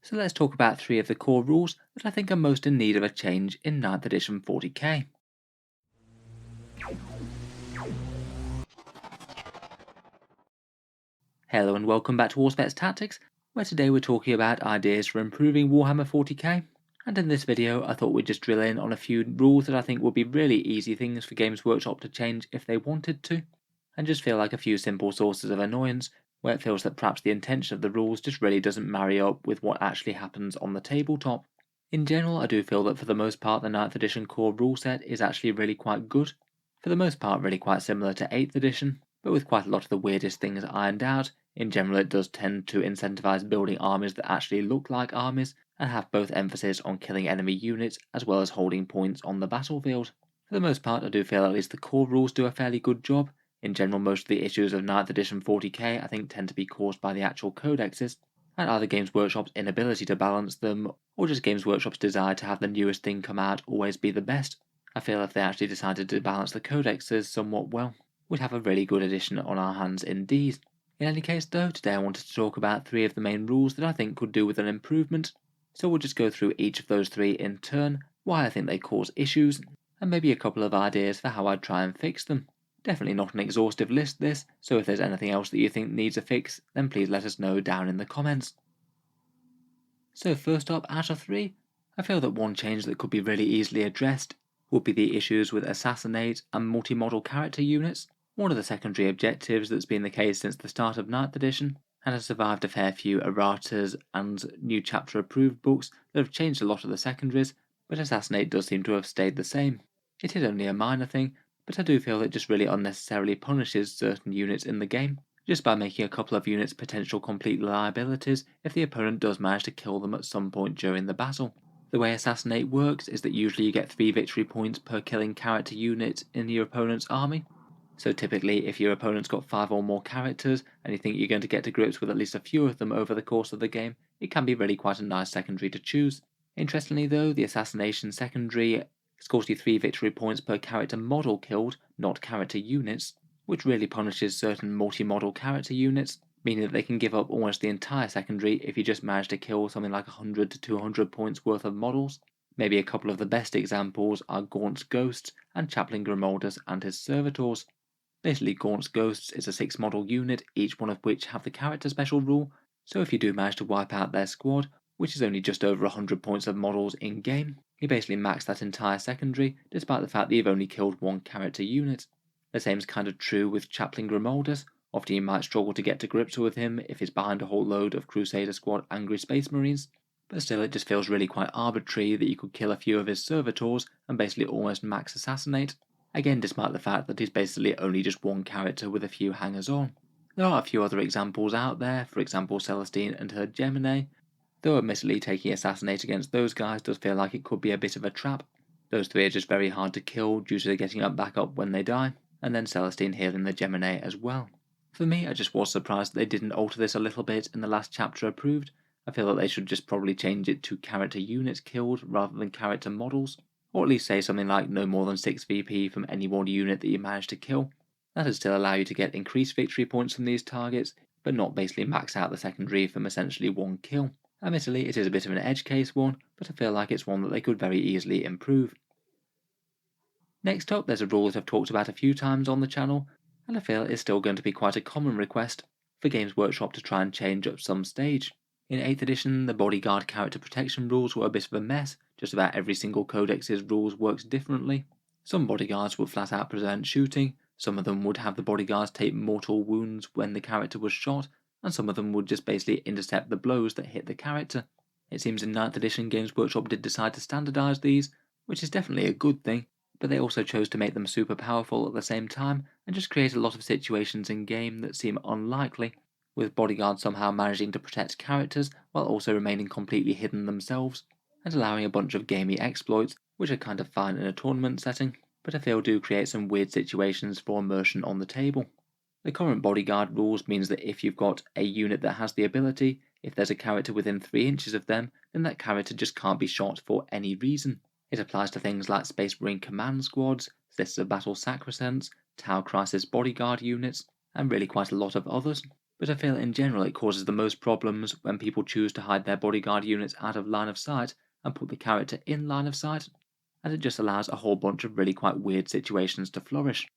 So let's talk about three of the core rules that I think are most in need of a change in 9th edition 40k. Hello and welcome back to Auspex Tactics, where today we're talking about ideas for improving Warhammer 40k. And in this video I thought we'd just drill in on a few rules that I think would be really easy things for Games Workshop to change if they wanted to, and just feel like a few simple sources of annoyance where it feels that perhaps the intention of the rules just really doesn't marry up with what actually happens on the tabletop. In general, I do feel that for the most part the 9th edition core rule set is actually really quite good. For the most part really quite similar to 8th edition, but with quite a lot of the weirdest things ironed out. In general it does tend to incentivize building armies that actually look like armies, and have both emphasis on killing enemy units as well as holding points on the battlefield. For the most part I do feel at least the core rules do a fairly good job. In general, most of the issues of 9th edition 40k I think tend to be caused by the actual codexes, and either Games Workshop's inability to balance them, or just Games Workshop's desire to have the newest thing come out always be the best. I feel if they actually decided to balance the codexes somewhat well, we'd have a really good edition on our hands indeed. In any case though, today I wanted to talk about three of the main rules that I think could do with an improvement, so we'll just go through each of those three in turn, why I think they cause issues, and maybe a couple of ideas for how I'd try and fix them. Definitely not an exhaustive list this, so if there's anything else that you think needs a fix, then please let us know down in the comments. So first up, out of three, I feel that one change that could be really easily addressed would be the issues with Assassinate and multi-model character units, one of the secondary objectives that's been the case since the start of 9th edition, and has survived a fair few erratas and new chapter approved books that have changed a lot of the secondaries, but Assassinate does seem to have stayed the same. It is only a minor thing, but I do feel it just really unnecessarily punishes certain units in the game, just by making a couple of units potential complete liabilities if the opponent does manage to kill them at some point during the battle. The way Assassinate works is that usually you get 3 victory points per killing character unit in your opponent's army. So typically if your opponent's got 5 or more characters and you think you're going to get to grips with at least a few of them over the course of the game, it can be really quite a nice secondary to choose. Interestingly though, the Assassination secondary scores you 3 victory points per character model killed, not character units, which really punishes certain multi-model character units, meaning that they can give up almost the entire secondary if you just manage to kill something like 100 to 200 points worth of models. Maybe a couple of the best examples are Gaunt's Ghosts and Chaplain Grimaldus and his Servitors. Basically, Gaunt's Ghosts is a 6 model unit, each one of which have the character special rule, so if you do manage to wipe out their squad, which is only just over 100 points of models in game, you basically max that entire secondary, despite the fact that you've only killed one character unit. The same is kind of true with Chaplain Grimaldus. Often you might struggle to get to grips with him if he's behind a whole load of Crusader Squad angry Space Marines, but still it just feels really quite arbitrary that you could kill a few of his servitors and basically almost max Assassinate, again despite the fact that he's basically only just one character with a few hangers on. There are a few other examples out there, for example Celestine and her Gemini, though admittedly taking Assassinate against those guys does feel like it could be a bit of a trap. Those three are just very hard to kill due to getting up back up when they die, and then Celestine healing the Gemini as well. For me, I just was surprised that they didn't alter this a little bit in the last chapter approved. I feel that they should just probably change it to character units killed rather than character models, or at least say something like no more than 6 VP from any one unit that you manage to kill. That would still allow you to get increased victory points from these targets, but not basically max out the secondary from essentially one kill. Admittedly, it is a bit of an edge case one, but I feel like it's one that they could very easily improve. Next up, there's a rule that I've talked about a few times on the channel, and I feel it's still going to be quite a common request for Games Workshop to try and change at some stage. In 8th edition, the Bodyguard character protection rules were a bit of a mess. Just about every single codex's rules works differently. Some bodyguards would flat out prevent shooting, some of them would have the bodyguards take mortal wounds when the character was shot, and some of them would just basically intercept the blows that hit the character. It seems in 9th edition Games Workshop did decide to standardise these, which is definitely a good thing, but they also chose to make them super powerful at the same time and just create a lot of situations in game that seem unlikely, with bodyguards somehow managing to protect characters while also remaining completely hidden themselves, and allowing a bunch of gamey exploits, which are kind of fine in a tournament setting, but I feel do create some weird situations for immersion on the table. The current bodyguard rules means that if you've got a unit that has the ability, if there's a character within 3 inches of them, then that character just can't be shot for any reason. It applies to things like Space Marine Command Squads, Lists of Battle Sacrosancts, Tau Crisis Bodyguard units, and really quite a lot of others. but I feel in general it causes the most problems when people choose to hide their bodyguard units out of line of sight and put the character in line of sight, and it just allows a whole bunch of really quite weird situations to flourish.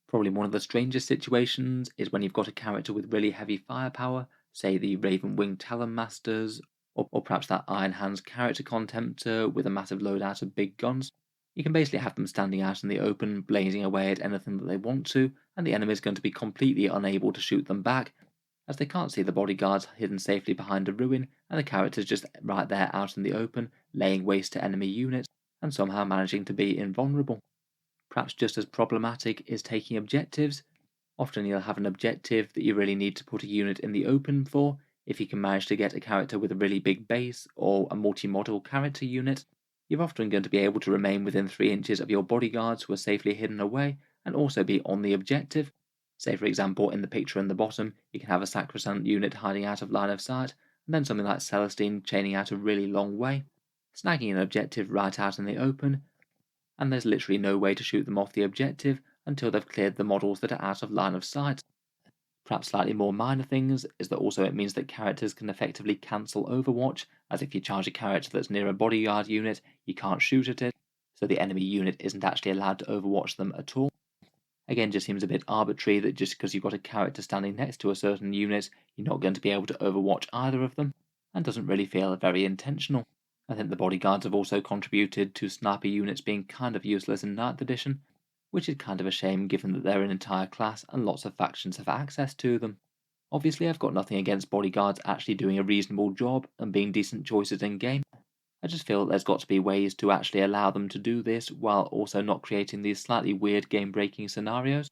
Probably one of the strangest situations is when you've got a character with really heavy firepower, say the Raven Wing Talon Masters, or perhaps that Iron Hands character contemptor with a massive loadout of big guns. You can basically have them standing out in the open, blazing away at anything that they want to, and the enemy is going to be completely unable to shoot them back, as they can't see the bodyguards hidden safely behind a ruin, and the characters just right there out in the open, laying waste to enemy units, and somehow managing to be invulnerable. Perhaps just as problematic is taking objectives. Often you'll have an objective that you really need to put a unit in the open for. If you can manage to get a character with a really big base or a multi-model character unit, you're often going to be able to remain within 3 inches of your bodyguards who are safely hidden away and also be on the objective. Say for example in the picture in the bottom you can have a Sacrosanct unit hiding out of line of sight, and then something like Celestine chaining out a really long way, snagging an objective right out in the open, and there's literally no way to shoot them off the objective until they've cleared the models that are out of line of sight. Perhaps slightly more minor things is that also it means that characters can effectively cancel Overwatch, as if you charge a character that's near a bodyguard unit, you can't shoot at it, so the enemy unit isn't actually allowed to overwatch them at all. Again, just seems a bit arbitrary that just because you've got a character standing next to a certain unit, you're not going to be able to overwatch either of them, and doesn't really feel very intentional. I think the bodyguards have also contributed to sniper units being kind of useless in 9th edition, which is kind of a shame given that they're an entire class and lots of factions have access to them. Obviously, I've got nothing against bodyguards actually doing a reasonable job and being decent choices in game. I just feel there's got to be ways to actually allow them to do this while also not creating these slightly weird game breaking scenarios.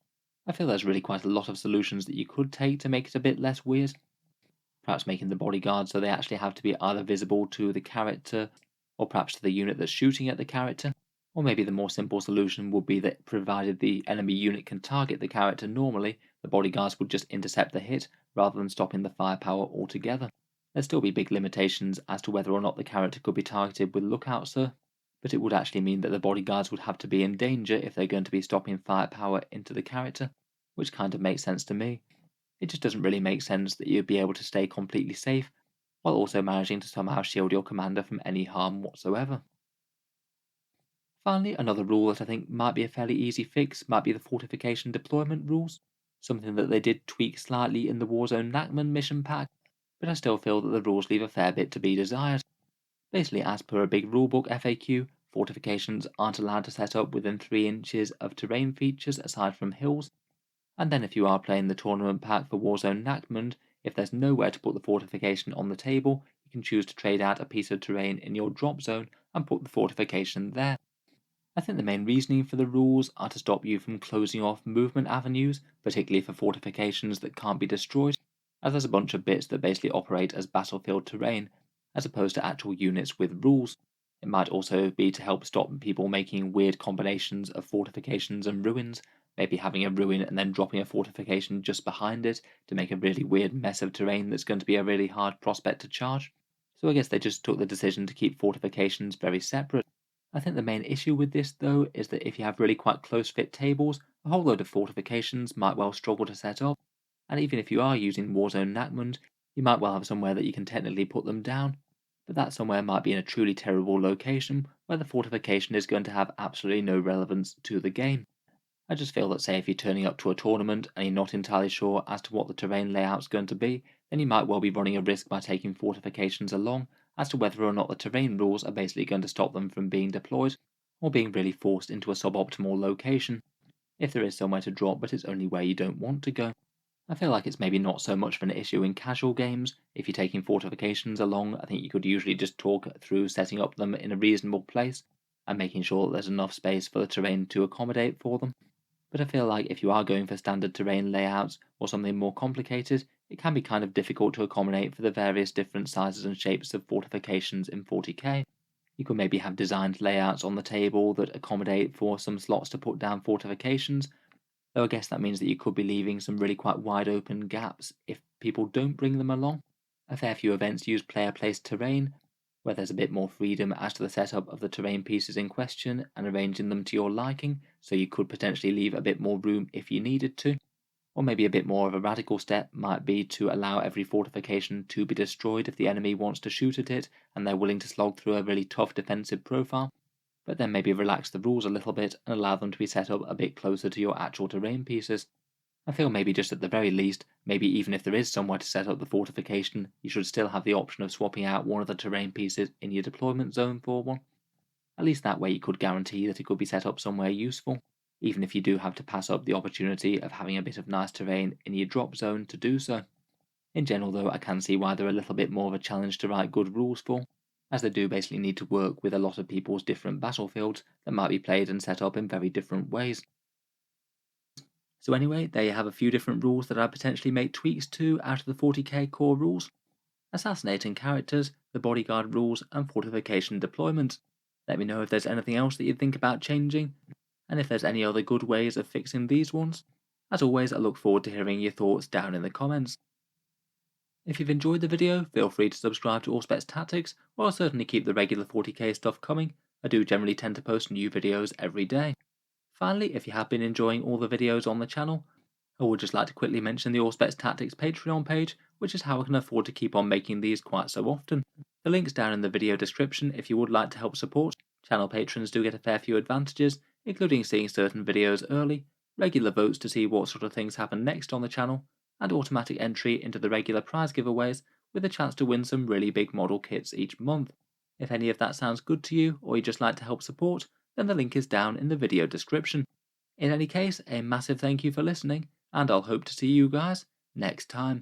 I feel there's really quite a lot of solutions that you could take to make it a bit less weird. Perhaps making the bodyguards so they actually have to be either visible to the character or perhaps to the unit that's shooting at the character. Or maybe the more simple solution would be that provided the enemy unit can target the character normally, the bodyguards would just intercept the hit rather than stopping the firepower altogether. There'd still be big limitations as to whether or not the character could be targeted with Lookout Sir, but it would actually mean that the bodyguards would have to be in danger if they're going to be stopping firepower into the character, which kind of makes sense to me. It just doesn't really make sense that you'd be able to stay completely safe while also managing to somehow shield your commander from any harm whatsoever. Finally, another rule that I think might be a fairly easy fix might be the fortification deployment rules, something that they did tweak slightly in the Warzone Nachman mission pack, but I still feel that the rules leave a fair bit to be desired. Basically, as per a big rulebook FAQ, fortifications aren't allowed to set up within 3 inches of terrain features aside from hills, and then if you are playing the tournament pack for Warzone Nachmund, if there's nowhere to put the fortification on the table, you can choose to trade out a piece of terrain in your drop zone and put the fortification there. I think the main reasoning for the rules are to stop you from closing off movement avenues, particularly for fortifications that can't be destroyed, as there's a bunch of bits that basically operate as battlefield terrain, as opposed to actual units with rules. It might also be to help stop people making weird combinations of fortifications and ruins, maybe having a ruin and then dropping a fortification just behind it to make a really weird mess of terrain that's going to be a really hard prospect to charge. So I guess they just took the decision to keep fortifications very separate. I think the main issue with this, though, is that if you have really quite close fit tables, a whole load of fortifications might well struggle to set up, and even if you are using Warzone Nachmund, you might well have somewhere that you can technically put them down, but that somewhere might be in a truly terrible location where the fortification is going to have absolutely no relevance to the game. I just feel that, say, if you're turning up to a tournament and you're not entirely sure as to what the terrain layout's going to be, then you might well be running a risk by taking fortifications along as to whether or not the terrain rules are basically going to stop them from being deployed or being really forced into a suboptimal location, if there is somewhere to drop but it's only where you don't want to go. I feel like it's maybe not so much of an issue in casual games. If you're taking fortifications along, I think you could usually just talk through setting up them in a reasonable place and making sure that there's enough space for the terrain to accommodate for them. But I feel like if you are going for standard terrain layouts or something more complicated, it can be kind of difficult to accommodate for the various different sizes and shapes of fortifications in 40k. You could maybe have designed layouts on the table that accommodate for some slots to put down fortifications, though I guess that means that you could be leaving some really quite wide open gaps if people don't bring them along. A fair few events use player placed terrain, where there's a bit more freedom as to the setup of the terrain pieces in question and arranging them to your liking, so you could potentially leave a bit more room if you needed to. Or maybe a bit more of a radical step might be to allow every fortification to be destroyed if the enemy wants to shoot at it and they're willing to slog through a really tough defensive profile, but then maybe relax the rules a little bit and allow them to be set up a bit closer to your actual terrain pieces. I feel maybe just at the very least, maybe even if there is somewhere to set up the fortification, you should still have the option of swapping out one of the terrain pieces in your deployment zone for one. At least that way you could guarantee that it could be set up somewhere useful, even if you do have to pass up the opportunity of having a bit of nice terrain in your drop zone to do so. In general though, I can see why they're a little bit more of a challenge to write good rules for, as they do basically need to work with a lot of people's different battlefields that might be played and set up in very different ways. So anyway, there you have a few different rules that I'd potentially make tweaks to out of the 40k core rules. Assassinating characters, the bodyguard rules, and fortification deployment. Let me know if there's anything else that you'd think about changing, and if there's any other good ways of fixing these ones. As always, I look forward to hearing your thoughts down in the comments. If you've enjoyed the video, feel free to subscribe to Auspex Tactics, or I'll certainly keep the regular 40k stuff coming. I do generally tend to post new videos every day. Finally, if you have been enjoying all the videos on the channel, I would just like to quickly mention the Auspex Tactics Patreon page, which is how I can afford to keep on making these quite so often. The link's down in the video description if you would like to help support. Channel patrons do get a fair few advantages, including seeing certain videos early, regular votes to see what sort of things happen next on the channel, and automatic entry into the regular prize giveaways with a chance to win some really big model kits each month. If any of that sounds good to you, or you'd just like to help support, then the link is down in the video description. In any case, a massive thank you for listening, and I'll hope to see you guys next time.